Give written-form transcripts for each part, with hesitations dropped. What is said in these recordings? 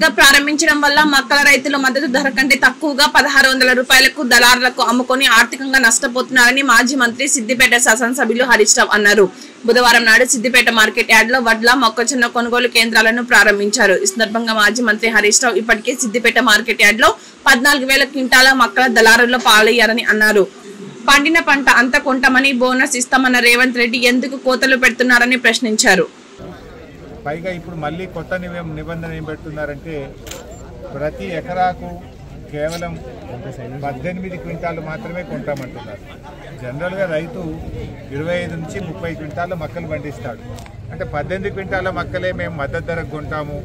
గా ప్రారంభించడం వల్ల మక్కల రైతులు మద్దతు ధర కంటే తక్కువగా 1600 రూపాయలకు దళారులకు అమ్ముకొని ఆర్థికంగా నష్టపోతున్నారని మాజీ మంత్రి సిద్దిపేట శాసనసభ్యులు హరీష్ రావు అన్నారు. బుధవారం నాడు సిద్దిపేట మార్కెట్ యార్డ్ లో వడ్ల మొక్కజొన్న కొనుగోలు కేంద్రాలను ప్రారంభించారు. ఈ సందర్భంగా మాజీ మంత్రి హరీష్ రావు ఇప్పటికే సిద్దిపేట మార్కెట్ యార్డ్ లో 14,000 క్వింటాల మక్కల దళారుల్లో పాలయ్యారని అన్నారు. పండిన పంట అంతా కొంటామని బోనస్ ఇస్తామన్న రేవంత్ రెడ్డి ఎందుకు కోతలు పెడుతున్నారని ప్రశ్నించారు. పైగా ఇప్పుడు మళ్ళీ కొత్త నిబంధన ఏం పెడుతున్నారంటే ప్రతి ఎకరాకు కేవలం 18 క్వింటాలు మాత్రమే కొంటామంటున్నారు. జనరల్గా రైతు 25 నుంచి 30 క్వింటాల మక్కలు పండిస్తాడు. అంటే 18 క్వింటాల మక్కలే మేము మద్దతు ధరకు కొంటాము,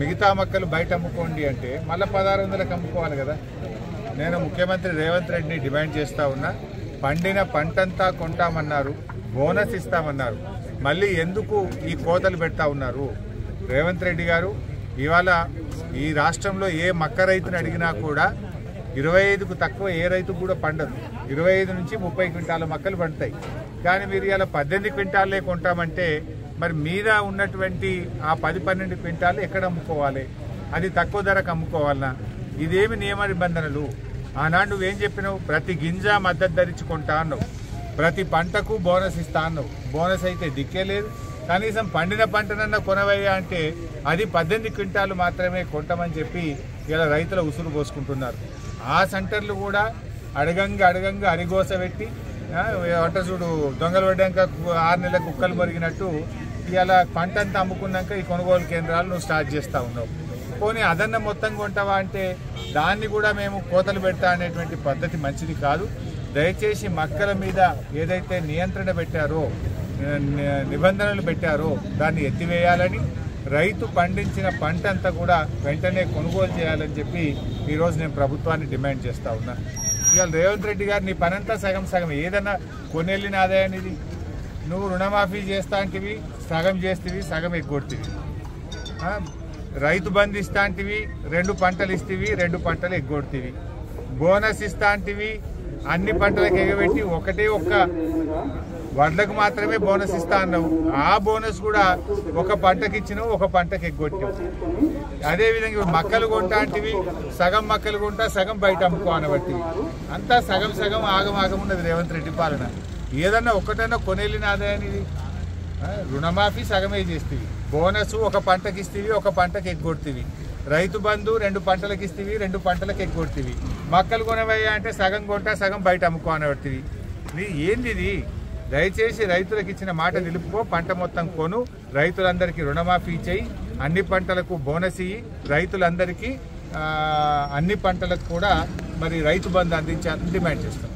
మిగతా మక్కలు బయట అమ్ముకోండి అంటే మళ్ళీ 1600లకు అమ్ముకోవాలి కదా. నేను ముఖ్యమంత్రి రేవంత్ రెడ్డిని డిమాండ్ చేస్తూ ఉన్నా, పండిన పంటంతా కొంటామన్నారు, బోనస్ ఇస్తామన్నారు, మళ్ళీ ఎందుకు ఈ కోతలు పెడతా ఉన్నారు? రేవంత్ రెడ్డి గారు, ఇవాళ ఈ రాష్ట్రంలో ఏ మక్క రైతుని అడిగినా కూడా 25కు తక్కువ ఏ రైతు కూడా పండదు. 25 నుంచి 30 క్వింటాల మక్కలు పండుతాయి. కానీ మీరు ఇలా 18 క్వింటాలే కొంటామంటే మరి మీద ఉన్నటువంటి ఆ 10-12 క్వింటాలు ఎక్కడ అమ్ముకోవాలి? అది తక్కువ ధరకు అమ్ముకోవాలన్నా? ఇదేమి నియమ నిబంధనలు? ఆనాడు నువ్వేం చెప్పినావు? ప్రతి గింజ మద్దతు ధరించి కొంటా అన్నావు, ప్రతి పంటకు బోనస్ ఇస్తా అన్నావు. బోనస్ అయితే దిక్కే లేదు. కనీసం పండిన పంటనన్నా కొనవయ్యా అంటే అది 18 క్వింటాలు మాత్రమే కొంటామని చెప్పి ఇలా రైతుల ఉసురు పోసుకుంటున్నారు. ఆ సెంటర్లు కూడా అడగంగా అరిగోస పెట్టి వంట చూడు దొంగలు పడ్డాక 6 నెలల కుక్కలు మరిగినట్టు ఇలా పంట అంతా అమ్ముకున్నాక ఈ కొనుగోలు కేంద్రాలు నువ్వు స్టార్ట్ చేస్తూ ఉన్నావు. పోనీ అదన్న మొత్తం కొంటావా అంటే దాన్ని కూడా మేము కోతలు పెడతా అనేటువంటి పద్ధతి మంచిది కాదు. దయచేసి మక్కల మీద ఏదైతే నియంత్రణ పెట్టారో, నిబంధనలు పెట్టారో దాన్ని ఎత్తివేయాలని, రైతు పండించిన పంట అంతా కూడా వెంటనే కొనుగోలు చేయాలని చెప్పి ఈరోజు నేను ప్రభుత్వాన్ని డిమాండ్ చేస్తూ ఉన్నా. ఇవాళ రేవంత్ రెడ్డి గారు నీ పనంతా సగం ఏదన్నా కొనెళ్ళిన ఆదాయానిది. నువ్వు రుణమాఫీ చేస్తా అంటివి, సగం చేస్తేవి, సగం ఎగ్గొడుతుంది. రైతు బంధు ఇస్తా అంటివి, 2 పంటలు ఇస్తేవి, 2 పంటలు ఎగ్గొడుతుంది. బోనస్ ఇస్తా అంటివి, అన్ని పంటలకు ఎగబెట్టి ఒక్క వడ్లకు మాత్రమే బోనస్ ఇస్తా అన్నావు. ఆ బోనస్ కూడా ఒక పంటకి ఇచ్చినావు, ఒక పంటకి ఎగ్గొట్టావు. అదేవిధంగా మక్కలు కొంటా అంటివి, సగం మక్కలు కొంటా, సగం బయట అమ్ముకో అనబట్టి అంతా సగం ఆగమాగం ఉన్నది రేవంత్ రెడ్డి పాలన. ఏదన్నా ఒక్కటన్నా కొనేళ్ళిన ఆదాయాన్ని రుణమాఫీ సగమే చేస్తేవి, బోనస్ ఒక పంటకి ఇస్తేవి, ఒక పంటకి ఎగ్గొడుతీవి, రైతు బంధు 2 పంటలకు ఇస్తేవి, 2 పంటలకు ఎగ్గొడుతీవి, మక్కలు కొనవయ్యా అంటే సగం కొంటా, సగం బయట అమ్ముకో అనబడుతుంది. ఇది ఏంది? ఇది దయచేసి రైతులకు ఇచ్చిన మాట నిలుపుకో, పంట మొత్తం కొను, రైతులందరికీ రుణమాఫీ చేయి, అన్ని పంటలకు బోనస్ ఇయ్యి, రైతులందరికీ అన్ని పంటలకు కూడా మరి రైతు బంధు అందించాలని డిమాండ్ చేస్తాం.